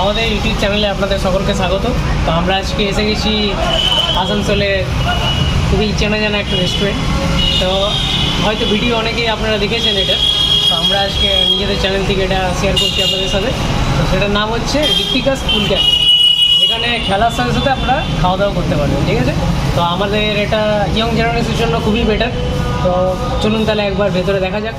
আমাদের ইউটিউব চ্যানেলে আপনাদের সকলকে স্বাগত। তো আমরা আজকে এসে গেছি আসানসোলে খুবই চেনা জানা একটা রেস্টুরেন্ট। তো হয়তো ভিডিও অনেকেই আপনারা দেখেছেন এটা। তো আমরা আজকে নিজেদের চ্যানেল থেকে এটা শেয়ার করছি আপনাদের সাথে। তো সেটার নাম হচ্ছে রিত্তিকা স্কুল ক্যাফে। এখানে খেলার সাথে সাথে আপনারা খাওয়া দাওয়া করতে পারবেন, ঠিক আছে। তো আমাদের এটা ইয়ং জেনারেশনের জন্য খুবই বেটার। তো চলুন তাহলে একবার ভেতরে দেখা যাক।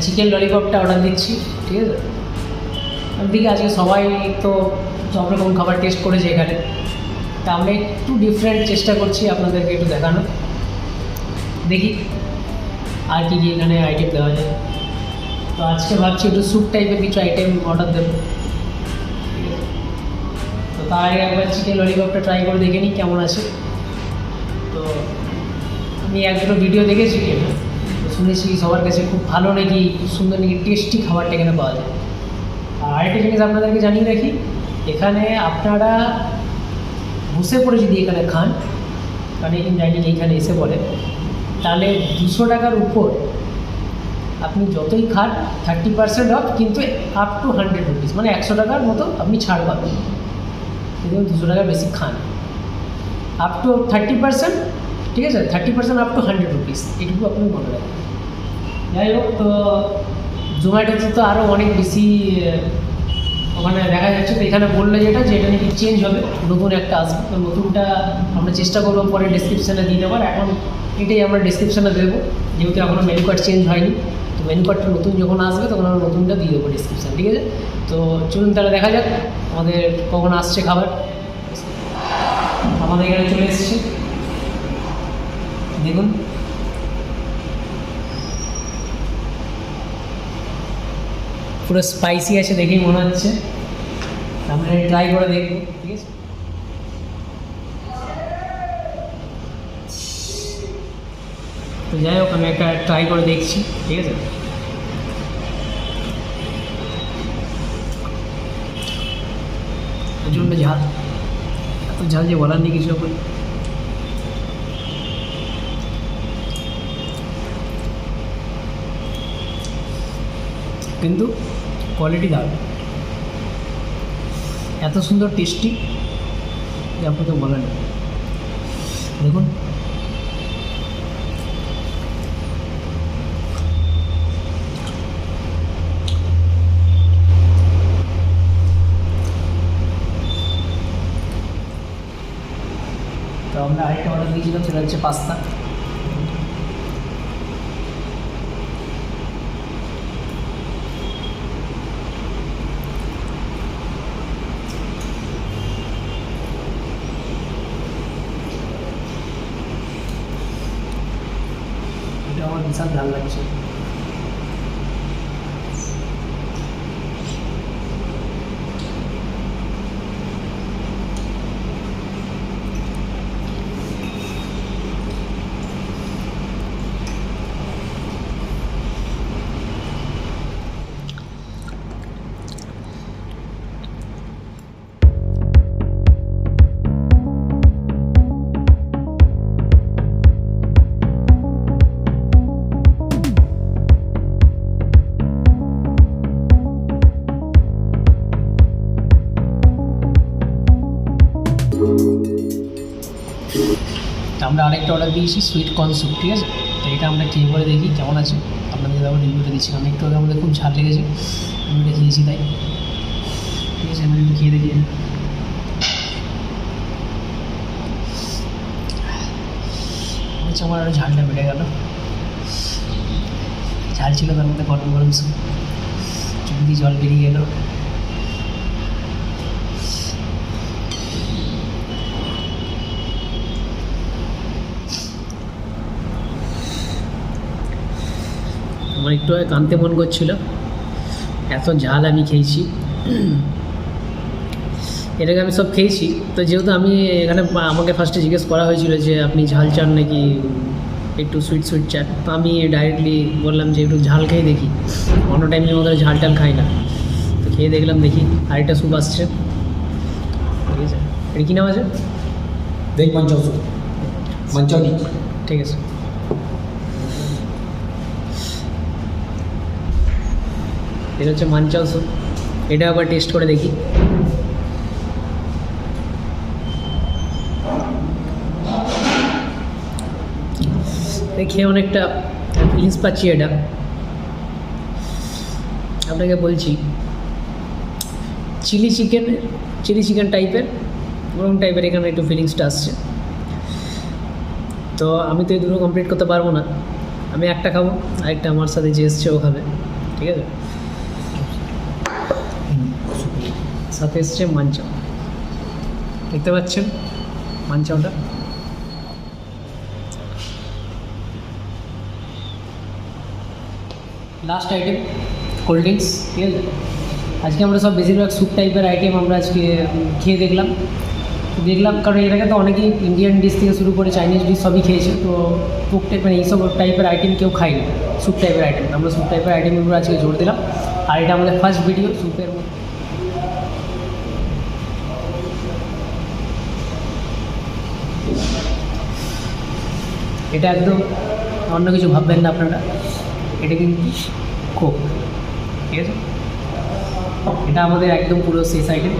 চিকেন ললিপপটা অর্ডার দিচ্ছি, ঠিক আছে। আমি দেখি আজকে সবাই তো সব রকম খাবার টেস্ট করেছে এখানে, তা আমরা একটু ডিফারেন্ট চেষ্টা করছি আপনাদেরকে একটু দেখানো। দেখি আর কী কী এখানে আইটেম দেওয়া যায়। তো আজকে ভাবছি একটু স্যুপ টাইপের কিছু আইটেম অর্ডার দেবো। তো তার আগে একবার চিকেন ললিপপটা ট্রাই করে দেখে নিই কেমন আছে। তো আমি এক দুটো ভিডিও দেখেছি, শুনেছি সবার কাছে খুব ভালো নাকি, খুব সুন্দর নাকি, টেস্টি খাবারটা এখানে পাওয়া যায়। আর আরেকটা জিনিস আপনাদেরকে জানিয়ে রাখি, এখানে আপনারা বসে পড়ে যদি এখানে খান, কারণ এখানে ডাইনিং এইখানে এসে পড়ে, তাহলে 200 টাকার উপর আপনি যতই খান 30% অফ, কিন্তু আপ টু 100 রুপিস, মানে 100 টাকার মতো আপনি ছাড় পাবেন যদি 200 টাকা বেশি খান। আপ টু 30%, ঠিক আছে, 30% আপ টু 100 রুপিস, এটুকু আপনি মনে রাখবেন। যাই হোক, তো জোম্যাটোতে তো আরও অনেক বেশি ওখানে দেখা যাচ্ছে। তো এখানে বললে যে এটা নাকি চেঞ্জ হবে, নতুন একটা আসবে। তো নতুনটা আমরা চেষ্টা করবো পরে ডেসক্রিপশানে দিয়ে দেওয়ার। এখন এটাই আমরা ডেসক্রিপশানে দেবো, যেহেতু এখনও মেনু কার্ড চেঞ্জ হয়নি। তো মেনু কার্ডটা নতুন যখন আসবে তখন আমরা নতুনটা দিয়ে দেবো ডেসক্রিপশান, ঠিক আছে। তো চলুন তাহলে দেখা যাক আমাদের কখন আসছে খাবার। আমাদের এখানে চলে এসছে, দেখুন। পুরো স্পাইসি আছে দেখেই মনে হচ্ছে। আমরা ট্রাই করে দেখবো, ঠিক আছে। তো যাই হোক, আমি একটা ট্রাই করে দেখছি, ঠিক আছে। প্রচণ্ড ঝাল, এত ঝাল যে বলার নেই কিছু। কিন্তু কোয়ালিটি দারুণ, এত সুন্দর টেস্টি যে আপনাকে বলার নেই। দেখুন, তো আমরা আরেকটা অর্ডার দিয়েছিলাম, সেটা হচ্ছে পাস্তা। আমার বিশাল ভালো লাগছে। আমরা আরেকটা অর্ডার দিয়েছি সুইট কর্ন স্যুপ, ঠিক আছে? তো এটা আমরা খেয়ে পরে দেখি কেমন আছে, আপনাদের আবার রিভিউটা দিচ্ছি। কারণ একটু আগে আমাদের খুব ঝাল লেগেছে, আমি এটা খেয়েছি তাই, ঠিক আছে? আমি একটু খেয়ে দেখি। হচ্ছে আমার আরও ঝালটা বেড়ে গেল, ঝাল ছিল তার মধ্যে গরম গরম স্যুপ, চোখ দিয়ে জল বেরিয়ে গেল। আমার একটু কাঁদতে মন করছিল, এত ঝাল আমি খেয়েছি। এটাকে আমি সব খেয়েছি, তো যেহেতু আমি এখানে আমাকে ফার্স্টে জিজ্ঞেস করা হয়েছিল যে আপনি ঝাল চান নাকি একটু সুইট সুইট চান, তো আমি ডাইরেক্টলি বললাম যে একটু ঝাল খেয়ে দেখি, অন্য টাইমের মধ্যে ঝাল টাল খাই না। তো খেয়ে দেখলাম, দেখি আরেকটা স্যুপ আসছে, ঠিক আছে? এটা কী নাম আছে? ভেজ মাঞ্চাও স্যুপ, মাঞ্চাওনি, ঠিক আছে। এটা হচ্ছে মাঞ্চাও স্যুপ, এটা আবার টেস্ট করে দেখি। খেয়ে অনেকটা ফিলিংস পাচ্ছি। এটা আপনাকে বলছি চিলি চিকেন টাইপের, ওরকম টাইপের এখানে একটু ফিলিংসটা আসছে। তো আমি তো এই দুটো কমপ্লিট করতে পারবো না, আমি একটা খাবো, আরেকটা আমার সাথে যে এসছে ও খাবে, ঠিক আছে? সাথে এসছে মাঞ্চাও, দেখতে পাচ্ছেন মাঞ্চাওটা। লাস্ট আইটেম কোল্ড ড্রিঙ্কস, ঠিক আছে? আজকে আমরা সব বেশিরভাগ স্যুপ টাইপের আইটেম আমরা আজকে খেয়ে দেখলাম, কারণ এটাকে তো অনেকেই ইন্ডিয়ান ডিশ থেকে শুরু করে চাইনিজ ডিশ সবই খেয়েছে, তো কুক টাইপ মানে এইসব টাইপের আইটেম কেউ খায়নি, স্যুপ টাইপের আইটেম। আমরা স্যুপ টাইপের আইটেমগুলো আজকে জোর দিলাম, আর এটা আমাদের ফার্স্ট ভিডিও স্যুপের মধ্যে। এটা একদম অন্য কিছু ভাববেন না আপনারা, এটা কিন্তু কোক, ঠিক আছে? এটা আমাদের একদম পুরো শেষ আইটেম।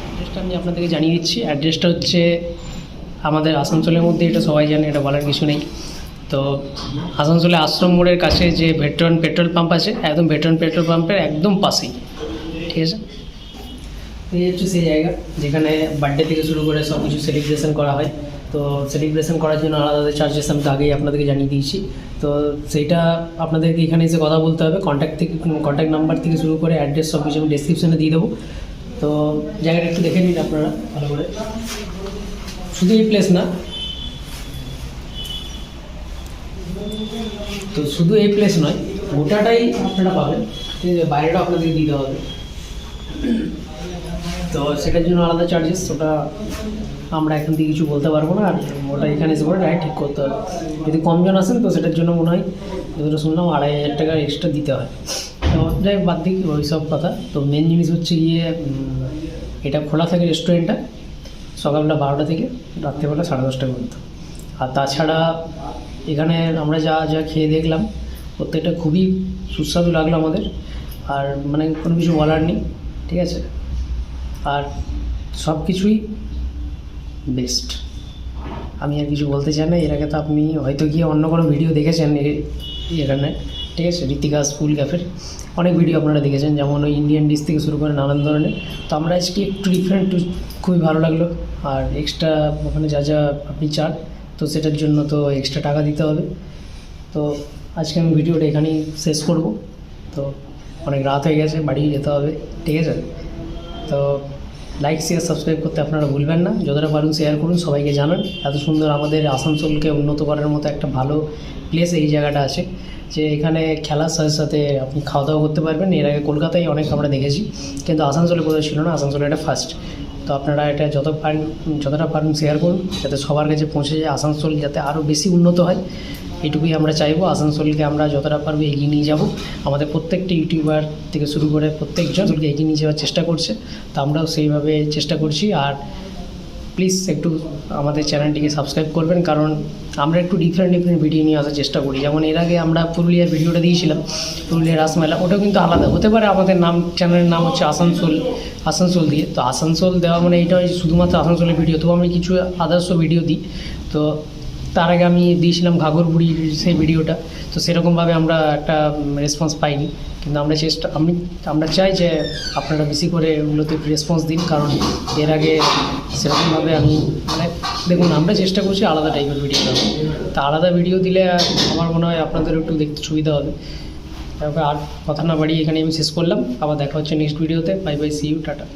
অ্যাড্রেসটা আমি আপনাদেরকে জানিয়ে দিচ্ছি। অ্যাড্রেসটা হচ্ছে আমাদের আসানসোলের মধ্যে, এটা সবাই জানে, এটা বলার কিছু নেই। তো আসানসোলে আশ্রম মোড়ের কাছে যে পেট্রোল পাম্প আছে, একদম পেট্রোল পাম্পের একদম পাশেই, ঠিক আছে? এই হচ্ছে সেই জায়গা যেখানে বার্থডে থেকে শুরু করে সব কিছু সেলিব্রেশন করা হয়। তো সেলিব্রেশন করার জন্য আলাদা চার্জেস আমি তো আগেই আপনাদেরকে জানিয়ে দিয়েছি। তো সেইটা আপনাদেরকে এখানে এসে কথা বলতে হবে, কন্ট্যাক্ট নাম্বার থেকে শুরু করে অ্যাড্রেস সব কিছু আমি ডেসক্রিপশানে দিয়ে দেবো। তো জায়গাটা একটু দেখে নিন আপনারা ভালো করে। শুধু এই প্লেস না, তো শুধু এই প্লেস নয়, গোটাটাই আপনারা পাবেন, ঠিক আছে? বাইরেটা আপনাদেরকে দিতে হবে, তো সেটার জন্য আলাদা চার্জেস, ওটা আমরা এখন থেকে কিছু বলতে পারবো না। আর ওটা এখানে এসে পরে ডাইরেক্ট ঠিক করতে হবে। যদি কমজন আসেন তো সেটার জন্য মনে হয় যতটা শুনলাম 2500 টাকা এক্সট্রা দিতে হয়। তো যাই বাদ দিই ওই সব কথা। তো মেন জিনিস হচ্ছে এটা খোলা থাকে রেস্টুরেন্টটা সকালবেলা 12টা থেকে রাত্রেবেলা 10:30 পর্যন্ত। আর তাছাড়া এখানে আমরা যা খেয়ে দেখলাম প্রত্যেকটা খুবই সুস্বাদু লাগলো আমাদের, আর মানে কোনো কিছু বলার নেই, ঠিক আছে? আর সব কিছুই বেস্ট, আমি আর কিছু বলতে চাই না। এর আগে তো আপনি হয়তো গিয়ে অন্য কোনো ভিডিও দেখেছেন এখানে, ঠিক আছে? ঋত্তিকা স্কুল ক্যাফের অনেক ভিডিও আপনারা দেখেছেন, যেমন ওই ইন্ডিয়ান ডিশ থেকে শুরু করে নানান ধরনের। তো আমরা আজকে একটু ডিফারেন্ট, খুবই ভালো লাগলো। আর এক্সট্রা ওখানে যা আপনি চান তো সেটার জন্য তো এক্সট্রা টাকা দিতে হবে। তো আজকে আমি ভিডিওটা এখানেই শেষ করব। তো অনেক রাত হয়ে গেছে, বাড়ি যেতে হবে, ঠিক আছে? তো লাইক শেয়ার সাবস্ক্রাইব করতে আপনারা ভুলবেন না, যতটা পারুন শেয়ার করুন, সবাইকে জানান এত সুন্দর আমাদের আসানসোলকে উন্নত করার মতো একটা ভালো প্লেস এই জায়গাটা আছে, যে এখানে খেলার সাথে সাথে আপনি খাওয়া দাওয়া করতে পারবেন। এর আগে কলকাতায় অনেক আমরা দেখেছি, কিন্তু আসানসোলে কোথাও ছিল না, আসানসোলে এটা ফার্স্ট। তো আপনারা এটা যতটা পারেন শেয়ার করুন, যাতে সবার কাছে পৌঁছে যায়, আসানসোল যাতে আরও বেশি উন্নত হয়, এটুকুই আমরা চাইবো। আসানসোলকে আমরা যতটা পারবো এগিয়ে নিয়ে যাব। আমাদের প্রত্যেকটি ইউটিউবার থেকে শুরু করে প্রত্যেকজনকে এগিয়ে নিয়ে যাওয়ার চেষ্টা করছে, তো আমরাও সেইভাবে চেষ্টা করছি। আর প্লিজ একটু আমাদের চ্যানেলটিকে সাবস্ক্রাইব করবেন, কারণ আমরা একটু ডিফারেন্ট ভিডিও নিয়ে আসার চেষ্টা করি। যেমন এর আগে আমরা পুরুলিয়ার ভিডিওটা দিয়েছিলাম, পুরুলিয়ার রাসমেলা, ওটাও কিন্তু আলাদা হতে পারে। আমাদের চ্যানেলের নাম হচ্ছে আসানসোল দিয়ে, তো আসানসোল দেওয়া মানে এইটা শুধুমাত্র আসানসোলের ভিডিও, তো আমি কিছু আদার্সও ভিডিও দিই। তো তার আগে আমি দিয়েছিলাম ঘাগরবুড়ির সেই ভিডিওটা, তো সেরকমভাবে আমরা একটা রেসপন্স পাইনি, কিন্তু আমরা চাই যে আপনারা বেশি করে ওগুলোতে রেসপন্স দিন, কারণ এর আগে সেরকমভাবে মানে দেখুন, আমরা চেষ্টা করছি আলাদা টাইপের ভিডিও দেওয়া, তা আলাদা ভিডিও দিলে আমার মনে হয় আপনাদের একটু দেখতে সুবিধা হবে। তারপরে আর কথা না বাড়িয়ে এখানে আমি শেষ করলাম, আবার দেখা হচ্ছে নেক্সট ভিডিওতে। Bye bye, see you, tata.